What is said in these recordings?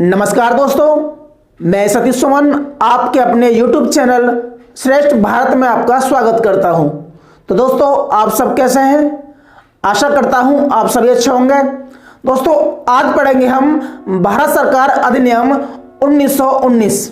नमस्कार दोस्तों, मैं सतीश सुमन आपके अपने YouTube चैनल श्रेष्ठ भारत में आपका स्वागत करता हूं। तो दोस्तों, आप सब कैसे हैं? आशा करता हूं आप सभी अच्छे होंगे। दोस्तों, आज पढ़ेंगे हम भारत सरकार अधिनियम 1919।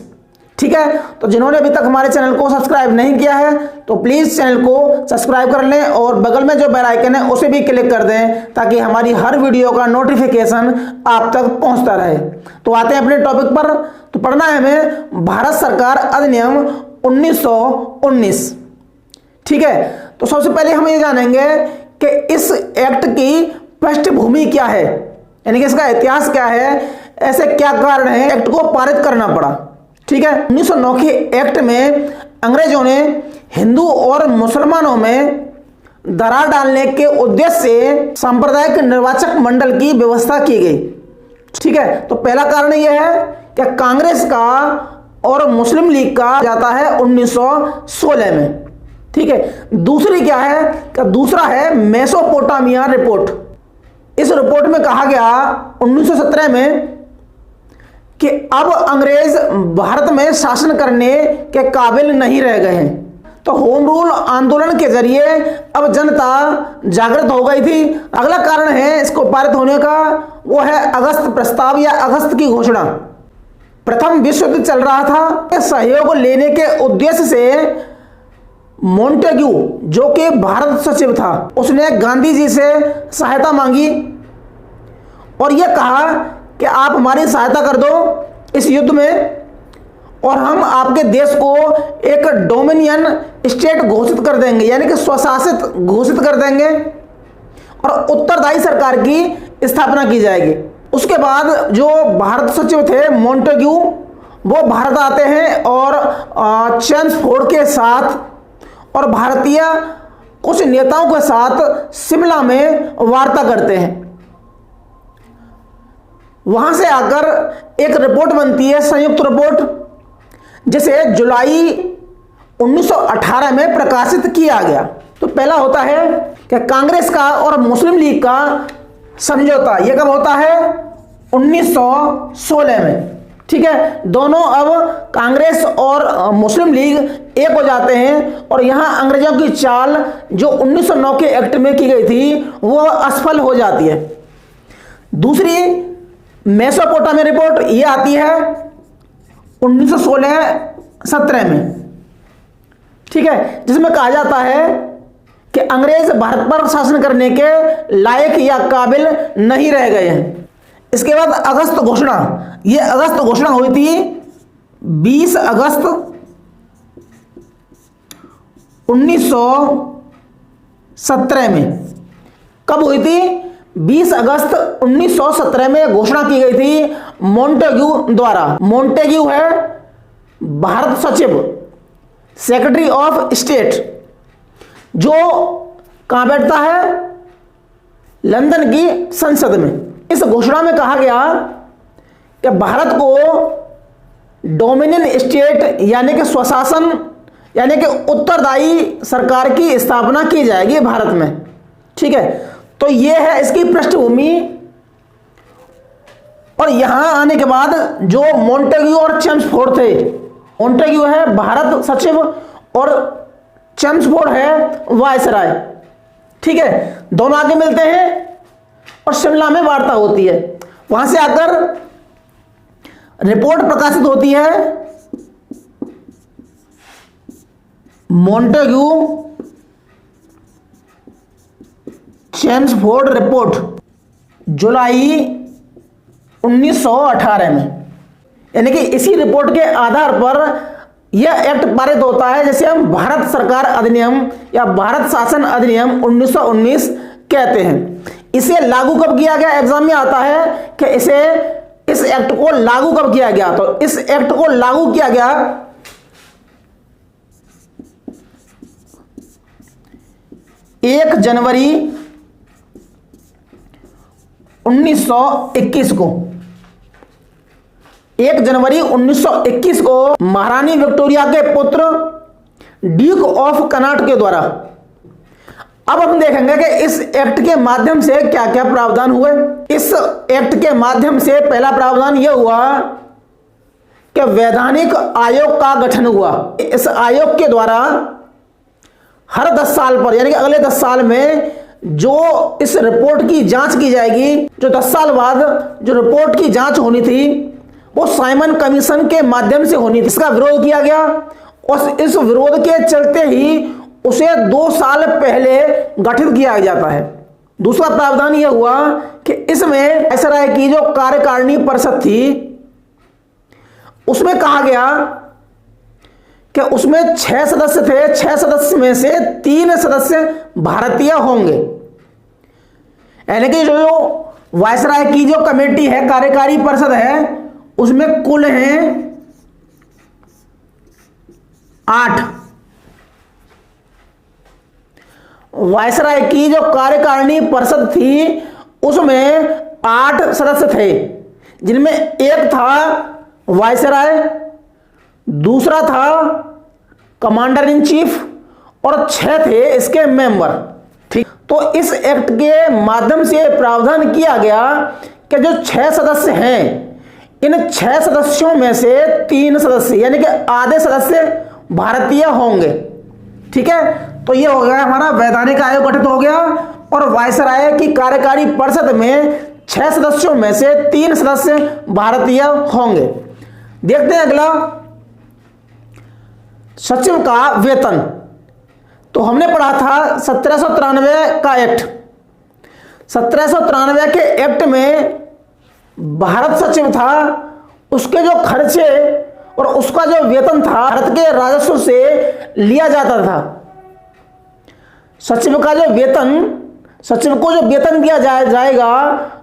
ठीक है, तो जिन्होंने अभी तक हमारे चैनल को सब्सक्राइब नहीं किया है तो प्लीज चैनल को सब्सक्राइब कर लें और बगल में जो बेल आइकन है उसे भी क्लिक कर दें ताकि हमारी हर वीडियो का नोटिफिकेशन आप तक पहुंचता रहे। तो आते हैं अपने टॉपिक पर। तो पढ़ना है हमें भारत सरकार अधिनियम 1919। ठीक है, तो सबसे पहले हम ये जानेंगे कि इस एक्ट की पृष्ठभूमि क्या है, यानी कि इसका इतिहास क्या है, ऐसे क्या कारण है एक्ट को पारित करना पड़ा। ठीक है, 1909 के एक्ट में अंग्रेजों ने हिंदू और मुसलमानों में दरार डालने के उद्देश्य से सांप्रदायिक निर्वाचक मंडल की व्यवस्था की गई। ठीक है, तो पहला कारण यह है कि कांग्रेस का और मुस्लिम लीग का जाता है 1916 में। ठीक है, दूसरी क्या है कि दूसरा है मेसोपोटामिया रिपोर्ट। इस रिपोर्ट में कहा गया 1917 में कि अब अंग्रेज भारत में शासन करने के काबिल नहीं रह गए हैं। तो होम रूल आंदोलन के जरिए अब जनता जागृत हो गई थी। अगला कारण है इसको पारित होने का, वो है अगस्त प्रस्ताव या अगस्त की घोषणा। प्रथम विश्व युद्ध चल रहा था, सहयोग लेने के उद्देश्य से मोंटेग्यू जो कि भारत सचिव था, उसने गांधी जी से सहायता मांगी और यह कहा कि आप हमारी सहायता कर दो इस युद्ध में और हम आपके देश को एक डोमिनियन स्टेट घोषित कर देंगे, यानी कि स्वशासित घोषित कर देंगे और उत्तरदायी सरकार की स्थापना की जाएगी। उसके बाद जो भारत सचिव थे मोंटेग्यू, वो भारत आते हैं और चेम्सफोर्ड के साथ और भारतीय कुछ नेताओं के साथ शिमला में वार्ता करते हैं। वहां से आकर एक रिपोर्ट बनती है, संयुक्त रिपोर्ट, जिसे जुलाई 1918 में प्रकाशित किया गया। तो पहला होता है कि कांग्रेस का और मुस्लिम लीग का समझौता। यह कब होता है? 1916 में। ठीक है, दोनों अब कांग्रेस और मुस्लिम लीग एक हो जाते हैं और यहां अंग्रेजों की चाल जो 1909 के एक्ट में की गई थी वो असफल हो जाती है। दूसरी मेसोपोटामिया रिपोर्ट ये आती है 1916-17 में। ठीक है, जिसमें कहा जाता है कि अंग्रेज भारत पर शासन करने के लायक या काबिल नहीं रह गए हैं। इसके बाद अगस्त घोषणा। ये अगस्त घोषणा हुई थी 20 अगस्त 1917 में। कब हुई थी? 20 अगस्त 1917 में घोषणा की गई थी मोंटेग्यू द्वारा। मोंटेग्यू है भारत सचिव, सेक्रेटरी ऑफ स्टेट, जो कहां बैठता है? लंदन की संसद में। इस घोषणा में कहा गया कि भारत को डोमिनियन स्टेट यानी कि स्वशासन यानी कि उत्तरदायी सरकार की स्थापना की जाएगी भारत में। ठीक है, तो यह है इसकी पृष्ठभूमि। और यहां आने के बाद जो मोंटेग्यू और चेम्सफोर्ड थे, मोंटेग्यू है भारत सचिव और चेम्सफोर्ड है वायसराय। ठीक है, दोनों आगे मिलते हैं और शिमला में वार्ता होती है। वहां से आकर रिपोर्ट प्रकाशित होती है मोंटेग्यू चेम्सफोर्ड रिपोर्ट जुलाई 1918 में। यानी कि इसी रिपोर्ट के आधार पर यह एक्ट पारित होता है, जिसे हम भारत सरकार अधिनियम या भारत शासन अधिनियम 1919 कहते हैं। इसे लागू कब किया गया? एग्जाम में आता है कि इस एक्ट को लागू कब किया गया। तो इस एक्ट को लागू किया गया 1 जनवरी 1921 को। 1 जनवरी 1921 को महारानी विक्टोरिया के पुत्र ड्यूक ऑफ कनॉट के द्वारा अब हम देखेंगे कि इस एक्ट के माध्यम से क्या क्या प्रावधान हुए। इस एक्ट के माध्यम से पहला प्रावधान यह हुआ कि वैधानिक आयोग का गठन हुआ। इस आयोग के द्वारा हर 10 साल पर, यानी कि अगले 10 साल में जो इस रिपोर्ट की जांच की जाएगी, जो 10 साल बाद जो रिपोर्ट की जांच होनी थी वो साइमन कमीशन के माध्यम से होनी थी। इसका विरोध किया गया और इस विरोध के चलते ही उसे 2 साल पहले गठित किया जाता है। दूसरा प्रावधान यह हुआ कि इसमें ऐसा रहा कि जो कार्यकारिणी परिषद थी उसमें कहा गया कि उसमें 6 सदस्य थे। 6 सदस्य में से 3 सदस्य भारतीय होंगे, यानी कि जो वायसराय की जो कमेटी है, कार्यकारी परिषद है, उसमें कुल हैं 8। वायसराय की जो कार्यकारिणी परिषद थी उसमें 8 सदस्य थे, जिनमें एक था वायसराय, दूसरा था कमांडर इन चीफ और 6 थे इसके मेंबर। ठीक, तो इस एक्ट के माध्यम से प्रावधान किया गया कि जो 6 सदस्य हैं, इन 6 सदस्यों में से 3 सदस्य यानी कि आधे सदस्य भारतीय होंगे। ठीक है, तो ये हो गया हमारा वैधानिक आयोग गठित हो गया और वायसराय की कार्यकारी परिषद में 6 सदस्यों में से 3 सदस्य भारतीय होंगे। देखते हैं अगला, सचिव का वेतन। तो हमने पढ़ा था 1793 का एक्ट। 1793 के एक्ट में भारत सचिव था, उसके जो खर्चे और उसका जो वेतन था भारत के राजस्व से लिया जाता था। सचिव का जो वेतन, सचिव को जो वेतन दिया जाएगा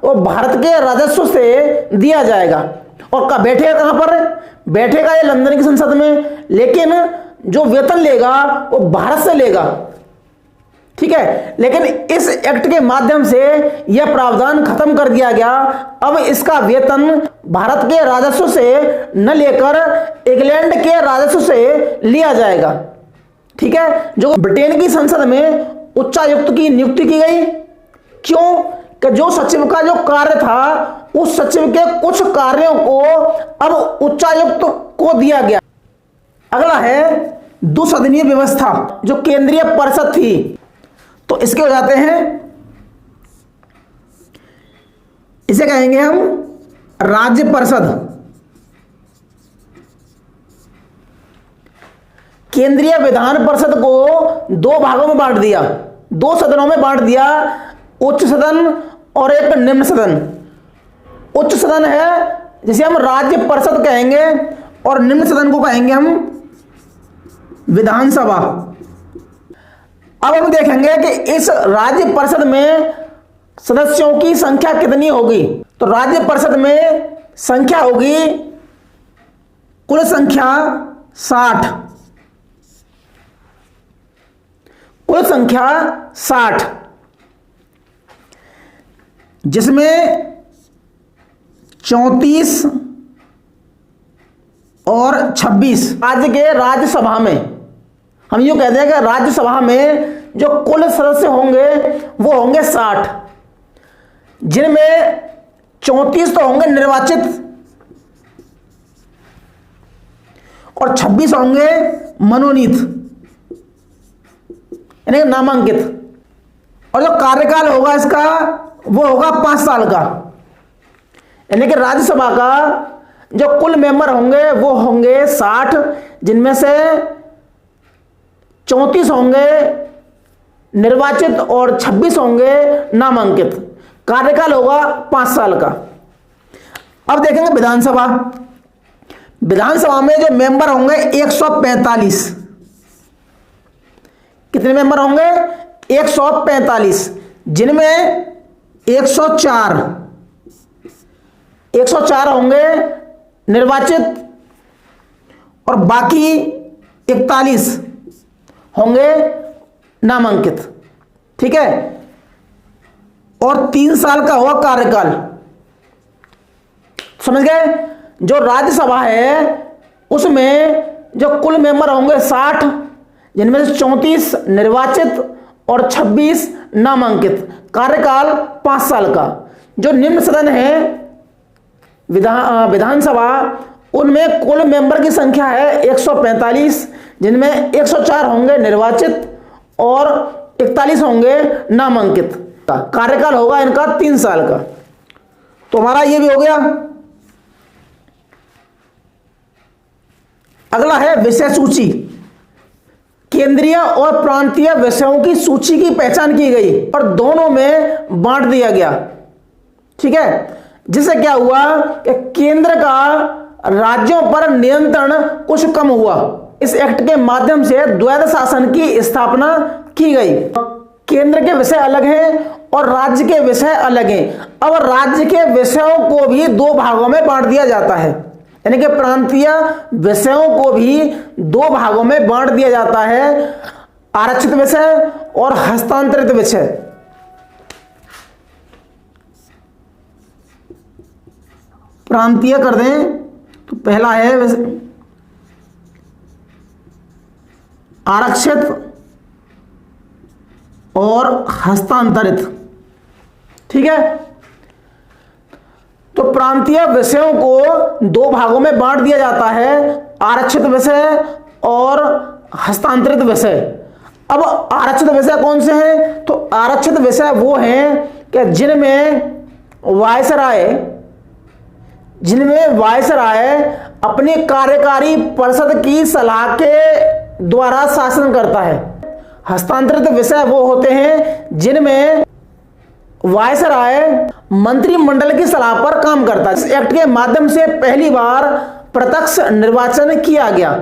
वो भारत के राजस्व से दिया जाएगा। और का बैठेगा कहां पर? बैठेगा ये लंदन की संसद में, लेकिन जो वेतन लेगा वो भारत से लेगा। ठीक है, लेकिन इस एक्ट के माध्यम से यह प्रावधान खत्म कर दिया गया। अब इसका वेतन भारत के राजस्व से न लेकर इंग्लैंड के राजस्व से लिया जाएगा। ठीक है, जो ब्रिटेन की संसद में उच्चायुक्त की नियुक्ति की गई। क्यों? कि जो सचिव का जो कार्य था उस सचिव के कुछ कार्यों को अब उच्चायुक्त को दिया गया। अगला है दुसदनीय व्यवस्था, जो केंद्रीय परिषद थी। तो इसके हो जाते हैं, इसे कहेंगे हम राज्य परिषद। केंद्रीय विधान परिषद को 2 भागों में बांट दिया, 2 सदनों में बांट दिया, उच्च सदन और एक निम्न सदन। उच्च सदन है जिसे हम राज्य परिषद कहेंगे और निम्न सदन को कहेंगे हम विधानसभा। अब हम देखेंगे कि इस राज्य परिषद में सदस्यों की संख्या कितनी होगी। तो राज्य परिषद में संख्या होगी, कुल संख्या 60, कुल संख्या 60, जिसमें 34 और 26 राज्य के राज्यसभा में, हम यूं कहते हैं कि राज्यसभा में जो कुल सदस्य होंगे वो होंगे 60, जिनमें 34 तो होंगे निर्वाचित और 26 होंगे मनोनीत यानी नामांकित। और जो कार्यकाल होगा इसका वो होगा 5 साल का, यानी कि राज्यसभा का जो कुल मेंबर होंगे वो होंगे 60, जिनमें से 34 होंगे निर्वाचित और 26 होंगे नामांकित। कार्यकाल होगा 5 साल का। अब देखेंगे विधानसभा। विधानसभा में जो मेंबर होंगे 145। कितने मेंबर होंगे? 145, जिनमें 104 होंगे निर्वाचित और बाकी 41 होंगे नामांकित। ठीक है, और 3 साल का होगा कार्यकाल। समझ गए? जो राज्यसभा है उसमें जो कुल मेंबर होंगे 60, जिनमें से 34 निर्वाचित और 26 नामांकित। कार्यकाल 5 साल का। जो निम्न सदन है विधानसभा, उनमें कुल मेंबर की संख्या है 145, जिनमें 104 होंगे निर्वाचित और 41 होंगे नामांकित। कार्यकाल होगा इनका 3 साल का। तो हमारा ये भी हो गया। अगला है विषय सूची। केंद्रीय और प्रांतीय विषयों की सूची की पहचान की गई और दोनों में बांट दिया गया। ठीक है, जिससे क्या हुआ कि केंद्र का राज्यों पर नियंत्रण कुछ कम हुआ। इस एक्ट के माध्यम से द्वैध शासन की स्थापना की गई। केंद्र के विषय अलग हैं और राज्य के विषय अलग हैं। अब राज्य के विषयों को भी 2 भागों में बांट दिया जाता है, यानी कि प्रांतीय विषयों को भी 2 भागों में बांट दिया जाता है, आरक्षित विषय और हस्तांतरित विषय। प्रांतीय कर दें तो पहला है आरक्षित और हस्तांतरित। ठीक है, तो प्रांतीय विषयों को 2 भागों में बांट दिया जाता है, आरक्षित विषय और हस्तांतरित विषय। अब आरक्षित विषय कौन से हैं? तो आरक्षित विषय वो हैं कि जिनमें वायसराय अपनी कार्यकारी परिषद की सलाह के द्वारा शासन करता है। हस्तांतरित विषय वो होते हैं जिनमें वायसराय मंत्रिमंडल की सलाह पर काम करता है। इस एक्ट के माध्यम से पहली बार प्रत्यक्ष निर्वाचन किया गया।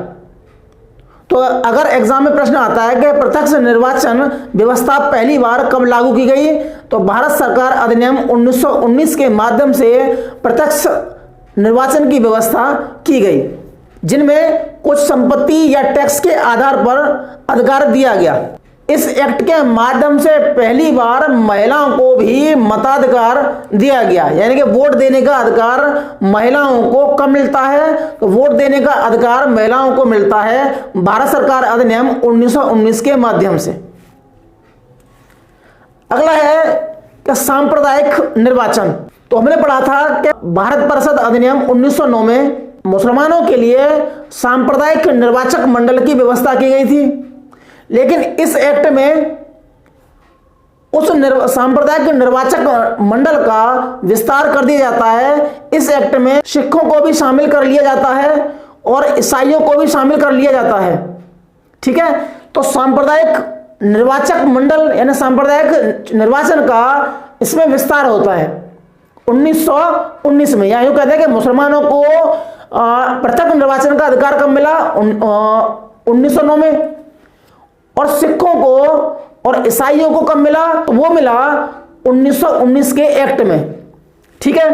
तो अगर एग्जाम में प्रश्न आता है कि प्रत्यक्ष निर्वाचन व्यवस्था पहली बार कब लागू की गई, तो भारत सरकार अधिनियम 1919 के माध्यम से प्रत्यक्ष निर्वाचन की व्यवस्था की गई, जिनमें कुछ संपत्ति या टैक्स के आधार पर अधिकार दिया गया। इस एक्ट के माध्यम से पहली बार महिलाओं को भी मताधिकार दिया गया, यानी कि वोट देने का अधिकार महिलाओं को कब मिलता है? तो वोट देने का अधिकार महिलाओं को मिलता है भारत सरकार अधिनियम 1919 के माध्यम से। अगला है कि सांप्रदायिक निर्वाचन। तो हमने पढ़ा था कि भारत परिषद अधिनियम 1909 में मुसलमानों के लिए सांप्रदायिक निर्वाचक मंडल की व्यवस्था की गई थी, लेकिन इस एक्ट में उस सांप्रदायिक निर्वाचक मंडल का विस्तार कर दिया जाता है। इस एक्ट में सिखों को भी शामिल कर लिया जाता है और ईसाइयों को भी शामिल कर लिया जाता है। ठीक है, तो सांप्रदायिक निर्वाचक मंडल यानी सांप्रदायिक निर्वाचन का इसमें विस्तार होता है 1919 में। या यूं कहते हैं कि मुसलमानों को प्रत्यक्ष निर्वाचन का अधिकार कब मिला? 1909 में। और सिखों को और ईसाइयों को कब मिला? तो वो मिला 1919 के एक्ट में। ठीक है,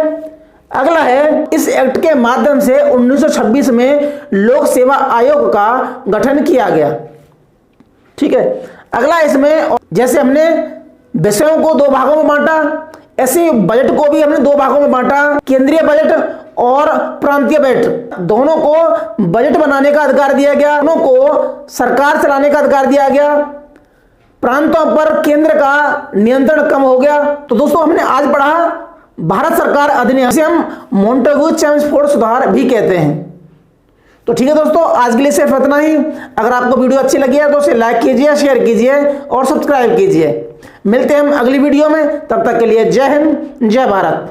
अगला है इस एक्ट के माध्यम से 1926 में लोक सेवा आयोग का गठन किया गया। ठीक है, अगला इसमें जैसे हमने विषयों को 2 भागों में बांटा, ऐसे बजट को भी हमने 2 भागों में बांटा, केंद्रीय बजट और प्रांतीय बजट। दोनों को बजट बनाने का अधिकार दिया गया, दोनों को सरकार चलाने का अधिकार दिया गया। प्रांतों पर केंद्र का नियंत्रण कम हो गया। तो दोस्तों हमने आज पढ़ा भारत सरकार अधिनियम, जिसे हम मोंटेगू-चेम्सफोर्ड सुधार भी कहते हैं। तो ठीक है दोस्तों, आज के लिए सिर्फ इतना ही। अगर आपको वीडियो अच्छी लगी है तो उसे लाइक कीजिए, शेयर कीजिए और सब्सक्राइब कीजिए। मिलते हैं हम अगली वीडियो में, तब तक के लिए जय हिंद, जय भारत।